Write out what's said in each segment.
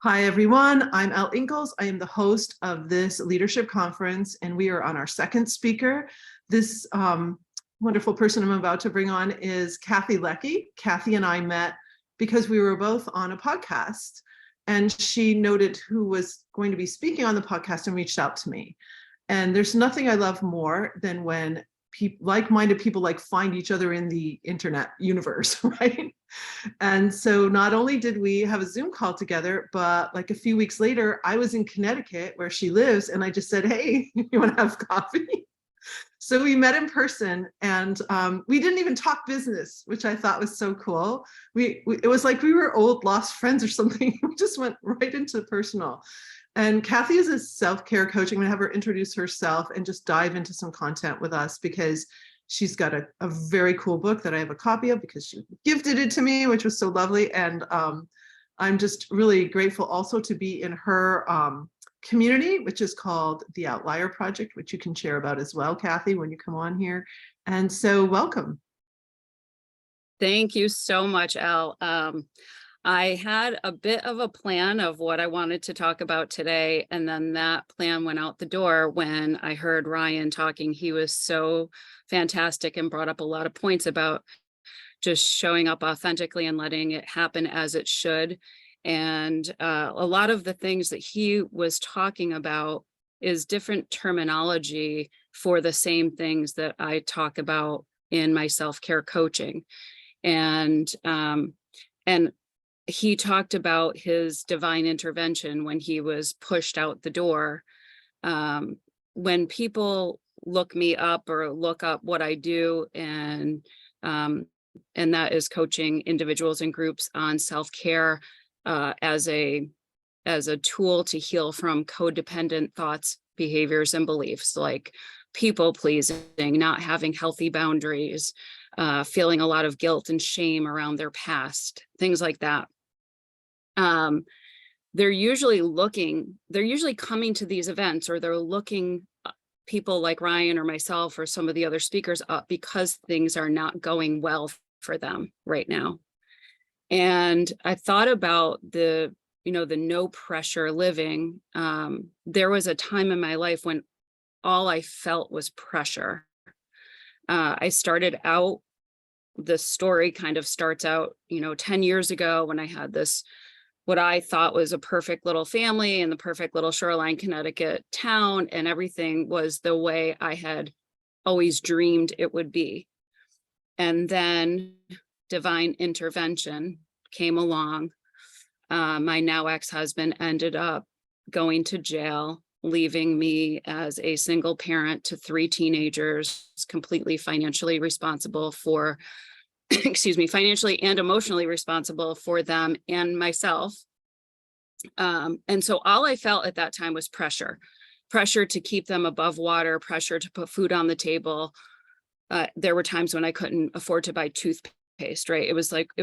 Hi, everyone. I'm Elle Ingalls. I am the host of this leadership conference, and we are on our second speaker. This wonderful person I'm about to bring on is Kathy Leckey. Kathy and I met because we were both on a podcast, and she noted who was going to be speaking on the podcast and reached out to me. And there's nothing I love more than when like-minded people find each other in the internet universe, right? And so not only did we have a Zoom call together, but like a few weeks later, I was in Connecticut where she lives, and I just said, hey, you want to have coffee? So we met in person, and we didn't even talk business, which I thought was so cool. It was like we were old lost friends or something. We just went right into personal. And Kathy is a self-care coach. I'm going to have her introduce herself and just dive into some content with us, because she's got a very cool book that I have a copy of because she gifted it to me, which was so lovely. And I'm just really grateful also to be in her community, which is called The Outlier Project, which you can share about as well, Kathy, when you come on here. And so welcome. Thank you so much, Elle. I had a bit of a plan of what I wanted to talk about today, and then that plan went out the door when I heard Ryan talking. He was so fantastic and brought up a lot of points about just showing up authentically and letting it happen as it should. And a lot of the things that he was talking about is different terminology for the same things that I talk about in my self-care coaching. And he talked about his divine intervention when he was pushed out the door. When people look me up or look up what I do, and that is coaching individuals and groups on self-care as a tool to heal from codependent thoughts, behaviors, and beliefs like people pleasing, not having healthy boundaries, feeling a lot of guilt and shame around their past, things like that. They're usually coming to these events, or they're looking people like Ryan or myself or some of the other speakers up because things are not going well for them right now. And I thought about the no pressure living. There was a time in my life when all I felt was pressure. I started out, the story kind of starts out, 10 years ago when I had this, what I thought was a perfect little family in the perfect little Shoreline, Connecticut town, and everything was the way I had always dreamed it would be. And then divine intervention came along. My now ex-husband ended up going to jail, leaving me as a single parent to 3 teenagers, completely financially responsible for financially and emotionally responsible for them and myself. And so all I felt at that time was pressure to keep them above water, pressure to put food on the table. There were times when I couldn't afford to buy toothpaste, right? It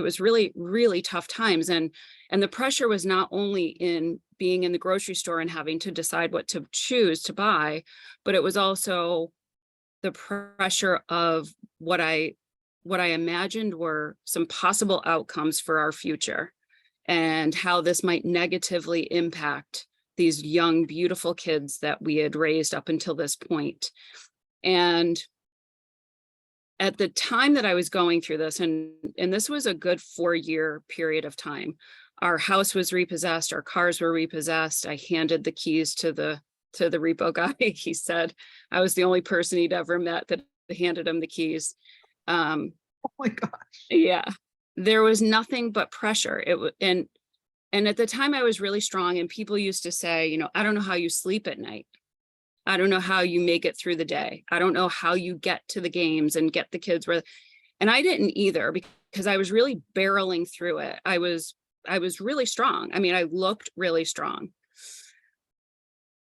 was really, really tough times. And the pressure was not only in being in the grocery store and having to decide what to choose to buy, but it was also the pressure of what I imagined were some possible outcomes for our future and how this might negatively impact these young, beautiful kids that we had raised up until this point. And at the time that I was going through this, and this was a good 4-year period of time, our house was repossessed, our cars were repossessed. I handed the keys to the repo guy. He said I was the only person he'd ever met that handed him the keys. Oh my gosh. Yeah, there was nothing but pressure. And at the time I was really strong, and people used to say, I don't know how you sleep at night. I don't know how you make it through the day. I don't know how you get to the games and get the kids where, and I didn't either, because I was really barreling through it. I was really strong. I mean, I looked really strong.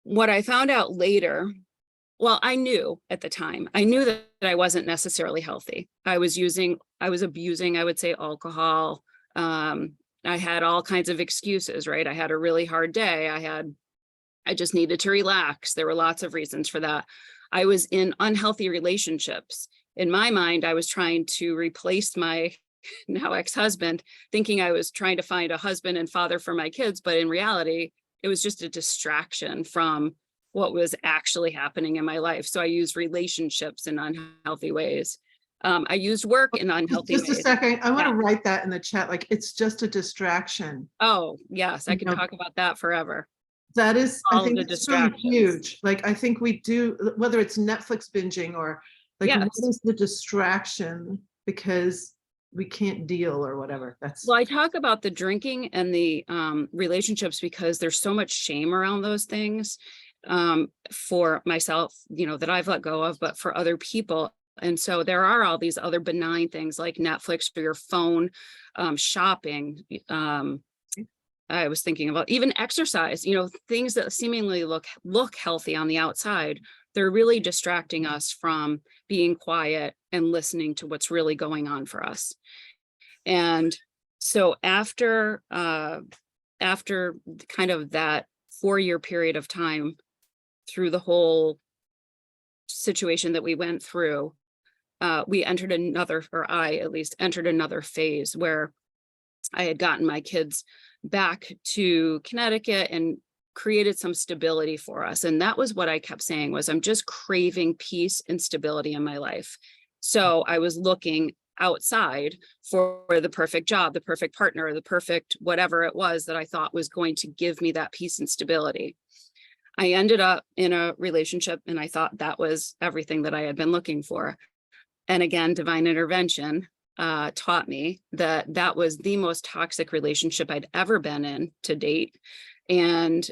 What I found out later, well, I knew at the time, I knew that I wasn't necessarily healthy. I was abusing, I would say, alcohol. I had all kinds of excuses, right? I had a really hard day. I just needed to relax. There were lots of reasons for that. I was in unhealthy relationships. In my mind, I was trying to replace my now ex-husband, thinking I was trying to find a husband and father for my kids, but in reality, it was just a distraction from what was actually happening in my life. So I used relationships in unhealthy ways. I used work in unhealthy Just a ways. second. I want Yeah. to write that in the chat. Like, it's just a distraction. Oh, yes, I You could know, talk about that forever. that is, I All of think the it's really distractions. huge. Like, I think we do, whether it's Netflix binging or like, what Yes. is the distraction? Because we can't deal or whatever. That's Well, I talk about the drinking and the relationships because there's so much shame around those things for myself, that I've let go of, but for other people. And so there are all these other benign things like Netflix or your phone, shopping. I was thinking about even exercise, things that seemingly look healthy on the outside. They're really distracting us from being quiet and listening to what's really going on for us. And so after kind of that 4-year period of time through the whole situation that we went through, we entered another, or I at least entered another phase where I had gotten my kids back to Connecticut and created some stability for us. And that was what I kept saying was, I'm just craving peace and stability in my life. So I was looking outside for the perfect job, the perfect partner, the perfect whatever it was that I thought was going to give me that peace and stability. I ended up in a relationship and I thought that was everything that I had been looking for. And again, divine intervention taught me that that was the most toxic relationship I'd ever been in to date. And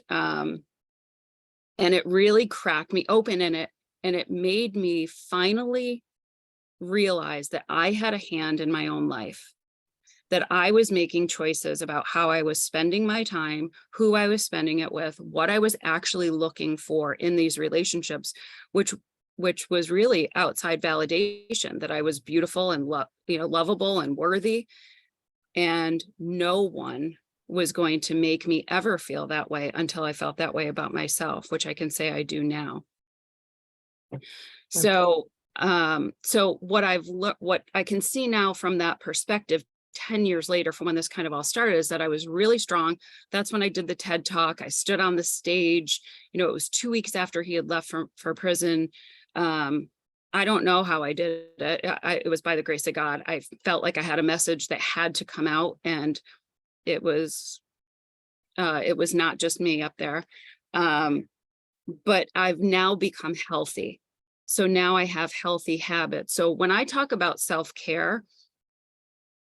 it really cracked me open, and it made me finally realize that I had a hand in my own life, that I was making choices about how I was spending my time, who I was spending it with, what I was actually looking for in these relationships, which was really outside validation that I was beautiful and lovable and worthy. And no one was going to make me ever feel that way until I felt that way about myself, which I can say I do now. So what I can see now from that perspective 10 years later, from when this kind of all started, is that I was really strong. That's when I did the TED Talk. I stood on the stage. It was 2 weeks after he had left for prison. I don't know how I did it. It was by the grace of God. I felt like I had a message that had to come out, and it was not just me up there. But I've now become healthy. So now I have healthy habits. So when I talk about self-care,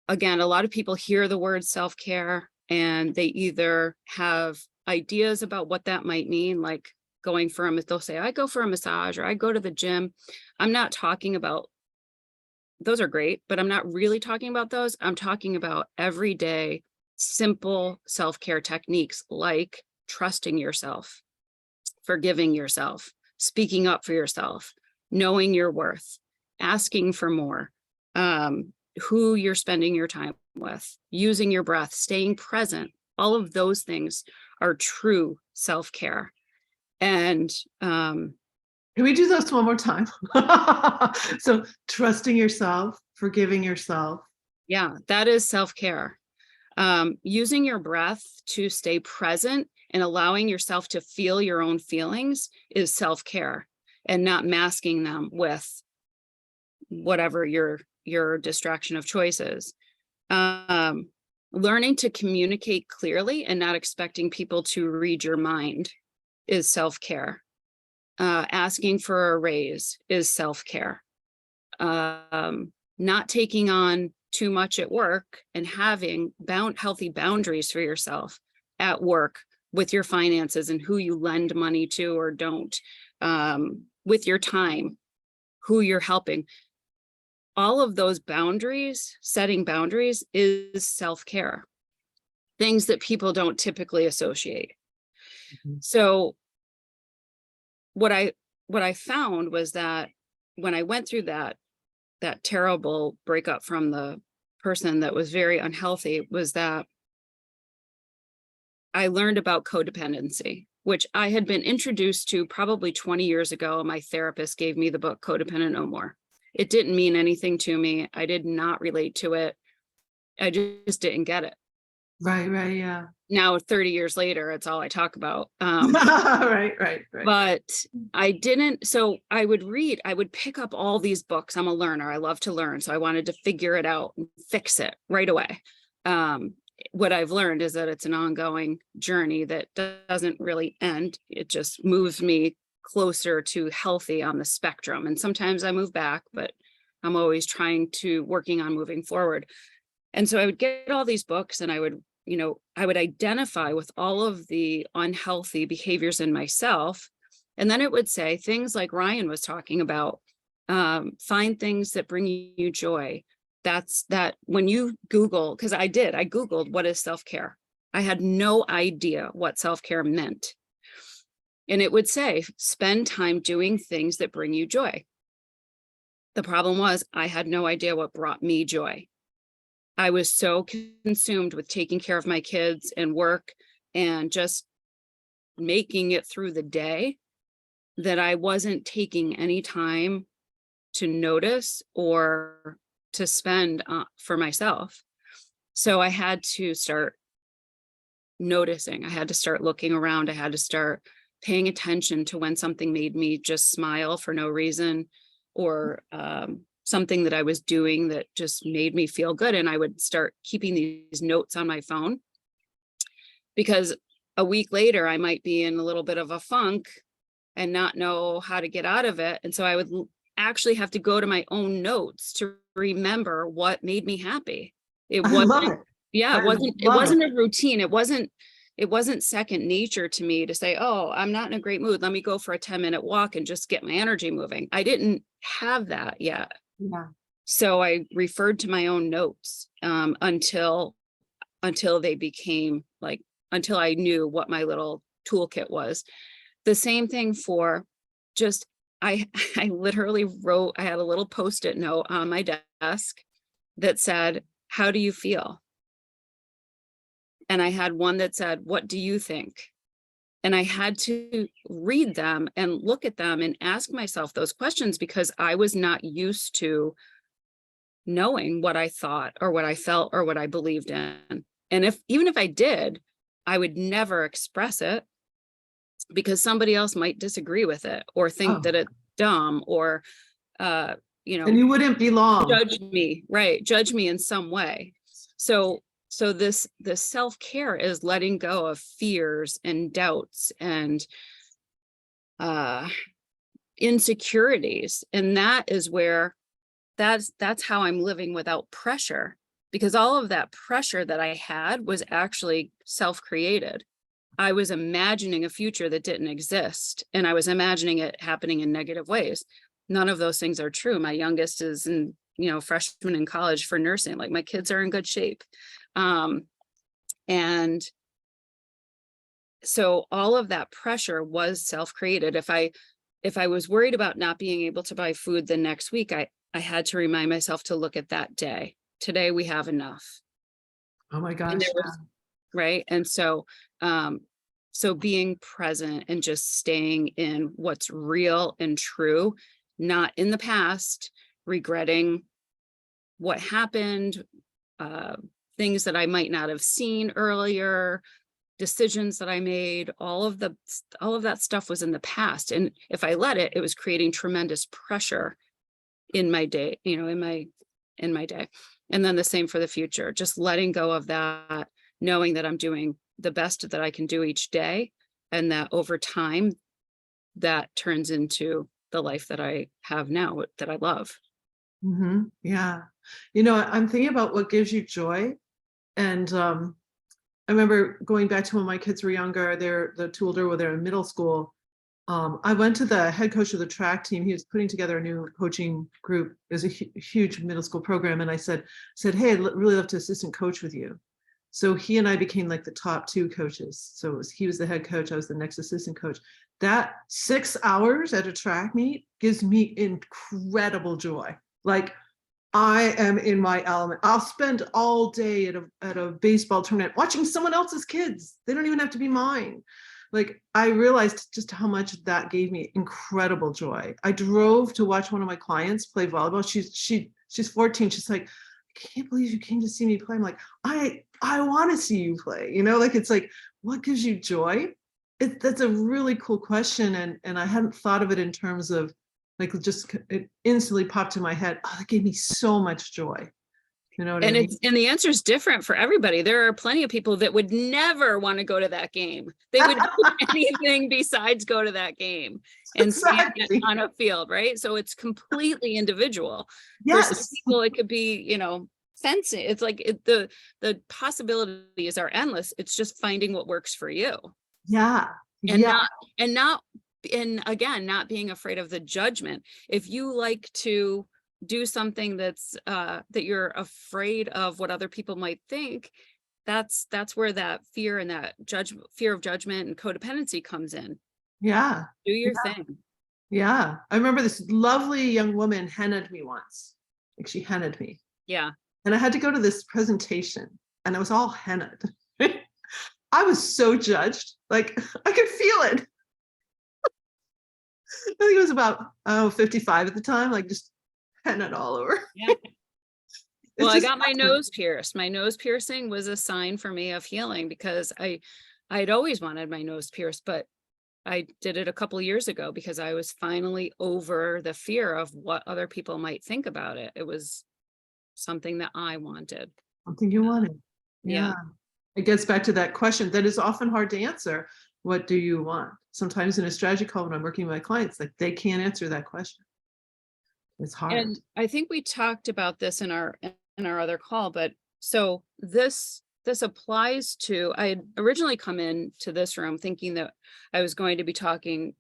again, a lot of people hear the word self-care and they either have ideas about what that might mean, like going for they'll say, I go for a massage or I go to the gym. I'm not talking about, those are great, but I'm not really talking about those. I'm talking about everyday, simple self-care techniques like trusting yourself, forgiving yourself, speaking up for yourself, knowing your worth, asking for more, who you're spending your time with, using your breath, staying present. All of those things are true self-care. And can we do those one more time? So trusting yourself, forgiving yourself. Yeah, that is self-care. Using your breath to stay present and allowing yourself to feel your own feelings is self-care, and not masking them with whatever your distraction of choice is. Learning to communicate clearly and not expecting people to read your mind is self-care. Asking for a raise is self-care. Not taking on too much at work and having healthy boundaries for yourself at work, with your finances and who you lend money to or don't, with your time, who you're helping. All of those boundaries, setting boundaries, is self-care. Things that people don't typically associate. Mm-hmm. So what I found was that when I went through that terrible breakup from the person that was very unhealthy, was that I learned about codependency, which I had been introduced to probably 20 years ago. My therapist gave me the book Codependent No More. It didn't mean anything to me. I did not relate to it. I just didn't get it. Right, right, yeah. Now, 30 years later, it's all I talk about. Right, right, right. But I didn't, so I would pick up all these books. I'm a learner. I love to learn. So I wanted to figure it out and fix it right away. What I've learned is that it's an ongoing journey that doesn't really end. It just moves me closer to healthy on the spectrum. And sometimes I move back, but I'm always working on moving forward. And so I would get all these books and I would identify with all of the unhealthy behaviors in myself. And then it would say things like Ryan was talking about, find things that bring you joy. That's that when you Google, because I Googled what is self-care. I had no idea what self-care meant. And it would say, spend time doing things that bring you joy. The problem was I had no idea what brought me joy. I was so consumed with taking care of my kids and work and just making it through the day that I wasn't taking any time to notice or to spend for myself. So I had to start noticing. I had to start looking around. I had to start paying attention to when something made me just smile for no reason, or something that I was doing that just made me feel good. And I would start keeping these notes on my phone, because a week later I might be in a little bit of a funk and not know how to get out of it. And so I would actually have to go to my own notes to remember what made me happy. It I love wasn't, it. yeah, I it love wasn't it. a routine. It wasn't second nature to me to say, oh, I'm not in a great mood. Let me go for a 10-minute walk and just get my energy moving. I didn't have that yet. Yeah. So I referred to my own notes until they became like, until I knew what my little toolkit was. The same thing for just, I literally wrote, I had a little Post-it note on my desk that said, how do you feel? And I had one that said, what do you think? And I had to read them and look at them and ask myself those questions, because I was not used to knowing what I thought or what I felt or what I believed in. And even if I did, I would never express it because somebody else might disagree with it or think Oh, that it's dumb or, and you wouldn't belong. judge me in some way. So this self-care is letting go of fears and doubts and insecurities. And that is where that's how I'm living without pressure, because all of that pressure that I had was actually self-created. I was imagining a future that didn't exist, and I was imagining it happening in negative ways. None of those things are true. My youngest is in, freshman in college for nursing. Like, my kids are in good shape. And so all of that pressure was self-created. If I was worried about not being able to buy food the next week, I had to remind myself to look at that day. Today we have enough. Oh my gosh. And right. And so, so being present and just staying in what's real and true, not in the past, regretting what happened, things that I might not have seen earlier, decisions that I made, all of that stuff was in the past. And if I let it, it was creating tremendous pressure in my day, in my day. And then the same for the future, just letting go of that, knowing that I'm doing the best that I can do each day. And that over time, that turns into the life that I have now, that I love. Mm-hmm. Yeah. I'm thinking about what gives you joy. And I remember going back to when my kids were younger, the two older, when they were in middle school. I went to the head coach of the track team. He was putting together a new coaching group. It was a huge middle school program. And I said, hey, I'd really love to assistant coach with you. So he and I became like the top two coaches. So he was the head coach. I was the next assistant coach. That 6 hours at a track meet gives me incredible joy. Like, I am in my element. I'll spend all day at a baseball tournament watching someone else's kids. They don't even have to be mine. Like, I realized just how much that gave me incredible joy. I drove to watch one of my clients play volleyball. She's 14. She's like, I can't believe you came to see me play. I'm like, I want to see you play, like, it's like, what gives you joy? That's a really cool question. And I hadn't thought of it in terms of like, it instantly popped in my head. Oh, that gave me so much joy. You know what I And mean? the answer is different for everybody. There are plenty of people that would never want to go to that game. They would do anything besides go to that game and stand Exactly. on a field, right? So it's completely individual. For some Yes. people, it could be, fencing. It's like the possibilities are endless. It's just finding what works for you, Yeah. and Yeah. and again, not being afraid of the judgment. If you like to do something that you're afraid of what other people might think, that's where that fear and that fear of judgment and codependency comes in. Yeah. Do your thing. Yeah. I remember this lovely young woman hennaed me once. Like, she hennaed me. Yeah. And I had to go to this presentation and I was all hennaed. I was so judged. Like, I could feel it. I think it was about 55 at the time, like just hennaed all over. Yeah. Well, It's I just got my nose pierced. My nose piercing was a sign for me of healing, because I'd always wanted my nose pierced, but I did it a couple years ago because I was finally over the fear of what other people might think about it. It was something that I wanted. something you wanted. Yeah. Yeah. It gets back to that question that is often hard to answer. What do you want? Sometimes in a strategy call, when I'm working with my clients, like, they can't answer that question. It's hard. And I think we talked about this in our other call, but so this applies to, I had originally come into this room thinking that I was going to be talking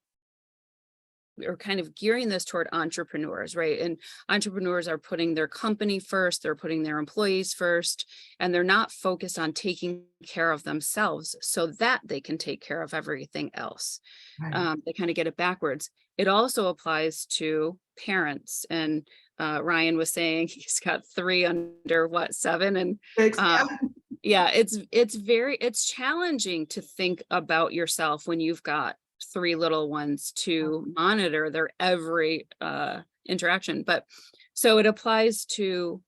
or kind of gearing this toward entrepreneurs, right? And entrepreneurs are putting their company first, they're putting their employees first, and they're not focused on taking care of themselves so that they can take care of everything else. Right. They kind of get it backwards. It also applies to parents. And Ryan was saying he's got 3 under 7. And Yeah. yeah, it's challenging to think about yourself when you've got 3 little ones to monitor their every interaction. But so it applies to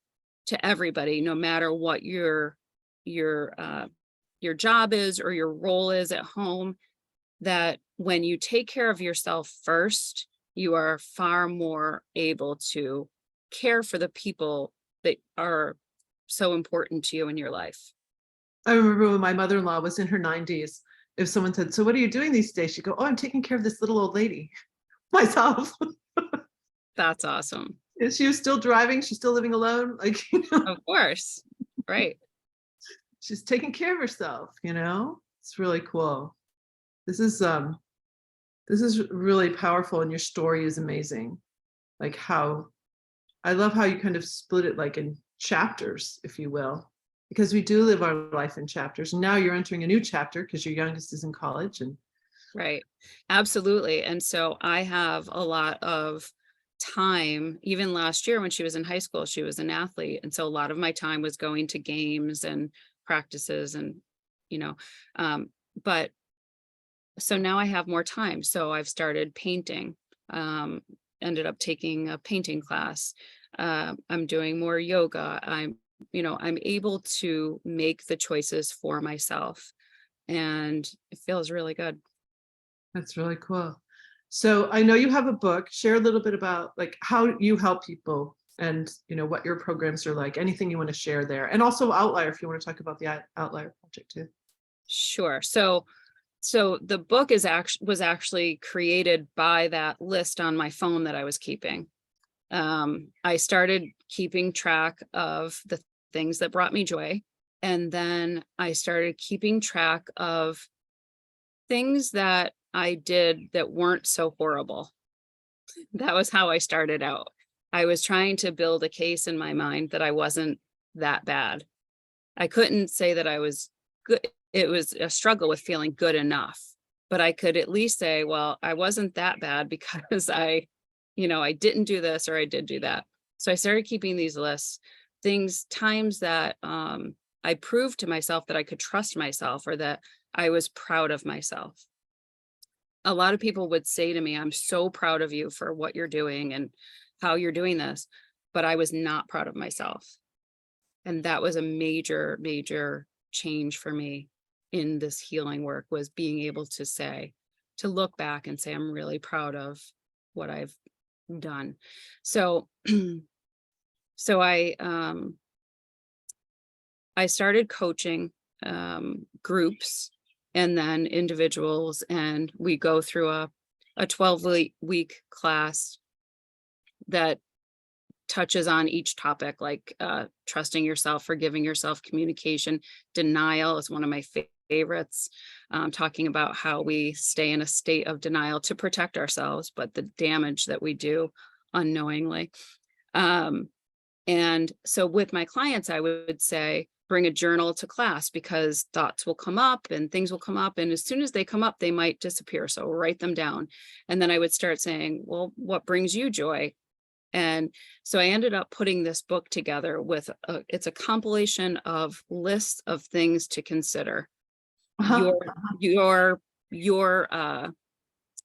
everybody, no matter what your job is or your role is at home, that when you take care of yourself first, you are far more able to care for the people that are so important to you in your life. I remember when my mother-in-law was in her 90s, if someone said, "So what are you doing these days?" She'd go, "Oh, I'm taking care of this little old lady myself." That's awesome. And she was still driving, she's still living alone, like, Of course. Right. she's taking care of herself, It's really cool. This is really powerful, and your story is amazing. Like, I love how you kind of split it like in chapters, if you will, because we do live our life in chapters. And now you're entering a new chapter because your youngest is in college. And Right. Absolutely. And so I have a lot of time. Even last year when she was in high school, she was an athlete. And so a lot of my time was going to games and practices and, you know, but so now I have more time. So I've started painting, ended up taking a painting class. I'm doing more yoga. I'm able to make the choices for myself, and it feels really good. that's really cool. So I know you have a book. Share a little bit about like how you help people and what your programs are like. Anything you want to share there, and also Outlier, if you want to talk about the Outlier project too. Sure. So the book was actually created by that list on my phone that I was keeping. I started keeping track of the things that brought me joy, and then I started keeping track of things that I did that weren't so horrible. That was how I started out. I was trying to build a case in my mind that I wasn't that bad. I couldn't say that I was good. It was a struggle with feeling good enough, but I could at least say, well, I wasn't that bad because I didn't do this or I did do that. So I started keeping these lists, times that I proved to myself that I could trust myself or that I was proud of myself. A lot of people would say to me, I'm so proud of you for what you're doing and how you're doing this, but I was not proud of myself. And that was a major, major change for me in this healing work, was being able to say, to look back and say, I'm really proud of what I've done. So, so I started coaching groups and then individuals, and we go through a 12-week class that touches on each topic, like trusting yourself, forgiving yourself, communication. Denial is one of my favorites, talking about how we stay in a state of denial to protect ourselves, but the damage that we do unknowingly. And so with my clients, I would say, bring a journal to class, because thoughts will come up and things will come up. And as soon as they come up, they might disappear. So write them down. And then I would start saying, well, what brings you joy? And so I ended up putting this book together with it's a compilation of lists of things to consider. Uh-huh.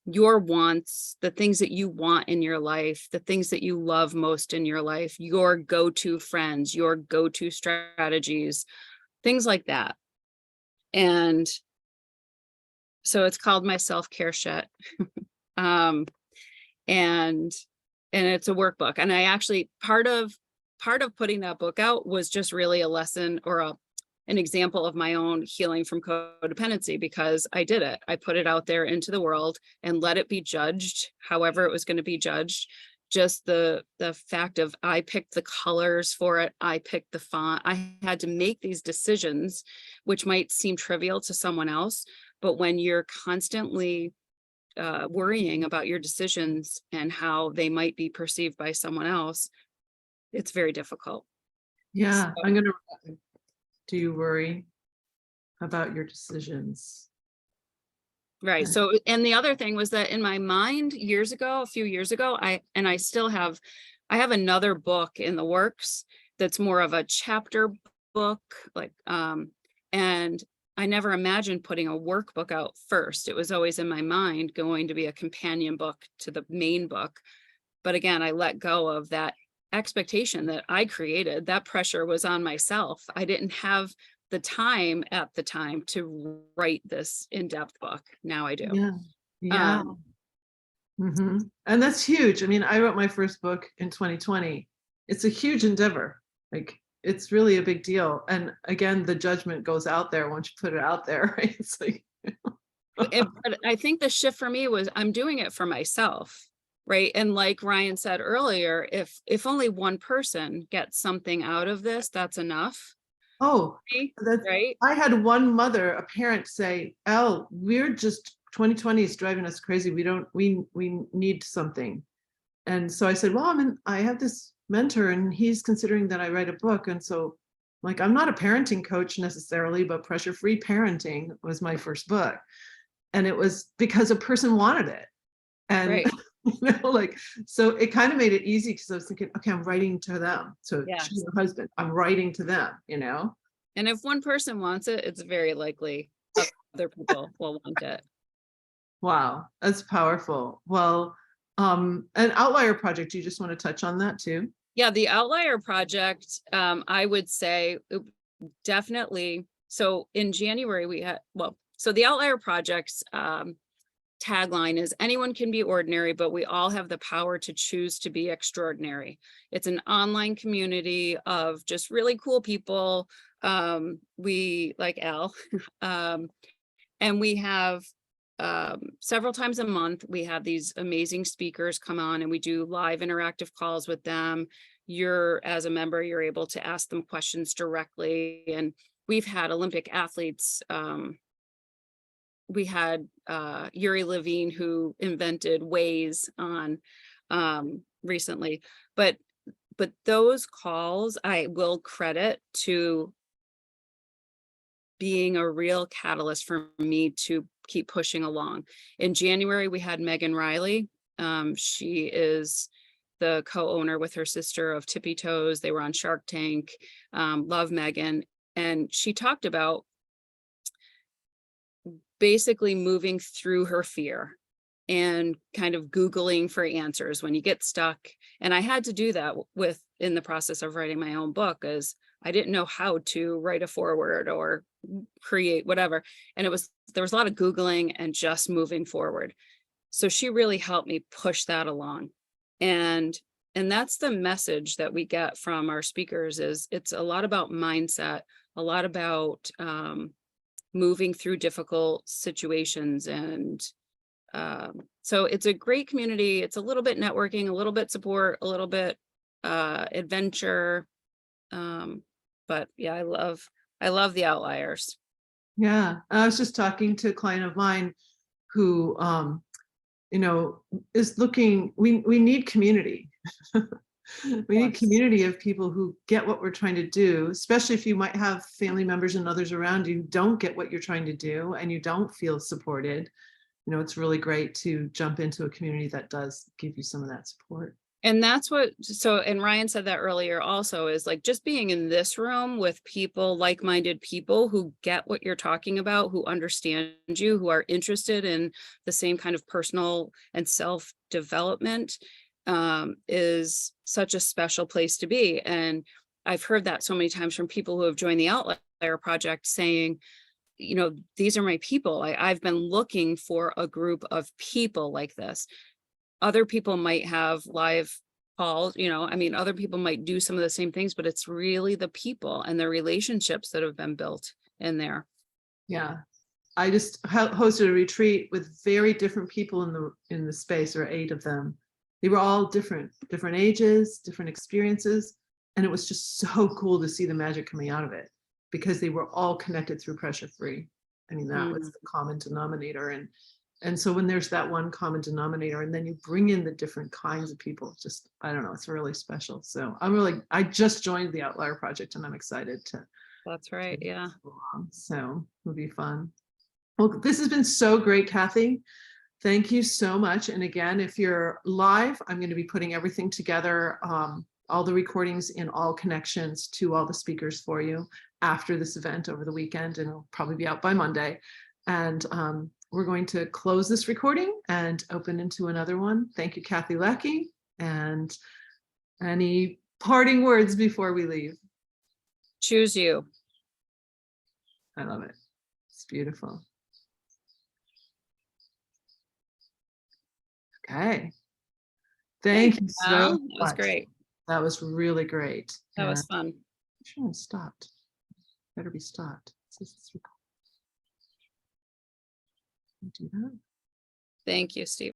Your wants, the things that you want in your life, the things that you love most in your life, your go-to friends, your go-to strategies, things like that. And so it's called my self-care shet. And it's a workbook. And I actually, part of putting that book out was just really a lesson, or an example of my own healing from codependency, because I did it. I put it out there into the world and let it be judged however it was going to be judged. Just the fact of, I picked the colors for it, I picked the font. I had to make these decisions, which might seem trivial to someone else, but when you're constantly worrying about your decisions and how they might be perceived by someone else, it's very difficult. Yeah, So, I'm gonna. Do you worry about your decisions? right. So, and the other thing was that in my mind a few years ago, I have another book in the works that's more of a chapter book, like, and I never imagined putting a workbook out first. It was always in my mind going to be a companion book to the main book. But again, I let go of that expectation that I created. That pressure was on myself. I didn't have the time at the time to write this in-depth book. Now I do. Yeah, yeah. And that's huge. I mean, I wrote my first book in 2020. It's a huge endeavor. Like, it's really a big deal. And again, the judgment goes out there once you put it out there, right? It's like, But I think the shift for me was, I'm doing it for myself, right? And like Ryan said earlier, if only one person gets something out of this, that's enough. oh, Right. I had one mother, a parent, say, "Elle, we're just 2020 is driving us crazy. We need something." And so I said, well, I have this mentor and he's considering that I write a book. And so, like, I'm not a parenting coach necessarily, but Pressure-Free Parenting was my first book. And it was because a person wanted it. And, Right. like, so it kind of made it easy, because I was thinking, okay, I'm writing to them. So Yes. she's a husband, I'm writing to them, And if one person wants it, it's very likely other people will want it. Wow, that's powerful. Well, an outlier project, you just want to touch on that too? Yeah, the Outlier Project, I would say definitely. So in January we had, so the Outlier Project's tagline is, anyone can be ordinary, but we all have the power to choose to be extraordinary. It's an online community of just really cool people. We like Al, and we have several times a month, we have these amazing speakers come on and we do live interactive calls with them. As a member, you're able to ask them questions directly. And we've had Olympic athletes. We had Yuri Levine, who invented Waze on recently. But those calls I will credit to being a real catalyst for me to keep pushing along. In January, we had Megan Riley. She is the co-owner with her sister of Tippy Toes. They were on Shark Tank. Love Megan. And she talked about basically moving through her fear and kind of Googling for answers when you get stuck. And I had to do that with in the process of writing my own book is I didn't know how to write a foreword or create whatever. And there was a lot of Googling and just moving forward. So she really helped me push that along. And that's the message that we get from our speakers is it's a lot about mindset, a lot about moving through difficult situations. And so it's a great community. It's a little bit networking, a little bit support, a little bit adventure. But yeah, I love the Outliers. Yeah, I was just talking to a client of mine who, is looking, we need community. We need Yes. community of people who get what we're trying to do, especially if you might have family members and others around you who don't get what you're trying to do and you don't feel supported. It's really great to jump into a community that does give you some of that support. And that's and Ryan said that earlier also, is like just being in this room with people, like-minded people who get what you're talking about, who understand you, who are interested in the same kind of personal and self-development, is such a special place to be. And I've heard that so many times from people who have joined the Outlier Project saying, these are my people. I've been looking for a group of people like this. Other people might have live calls, other people might do some of the same things, but it's really the people and the relationships that have been built in there. Yeah. I just hosted a retreat with very different people in the space, or 8 of them. They were all different ages, different experiences. And it was just so cool to see the magic coming out of it because they were all connected through Pressure Free. That was the common denominator. And so when there's that one common denominator and then you bring in the different kinds of people, just, I don't know, it's really special. So I just joined the Outlier Project and I'm excited to. That's right. Yeah. So it'll be fun. Well, this has been so great, Kathy. Thank you so much. And again, if you're live, I'm going to be putting everything together, all the recordings in all connections to all the speakers for you after this event over the weekend, and it'll probably be out by Monday. And we're going to close this recording and open into another one. Thank you, Kathy Leckey. And any parting words before we leave? Choose you. I love it. It's beautiful. Okay. Thank you so much. That was great. That was really great. That was fun. I'm sure it's stopped. Better be stopped. Do that. Thank you, Steve.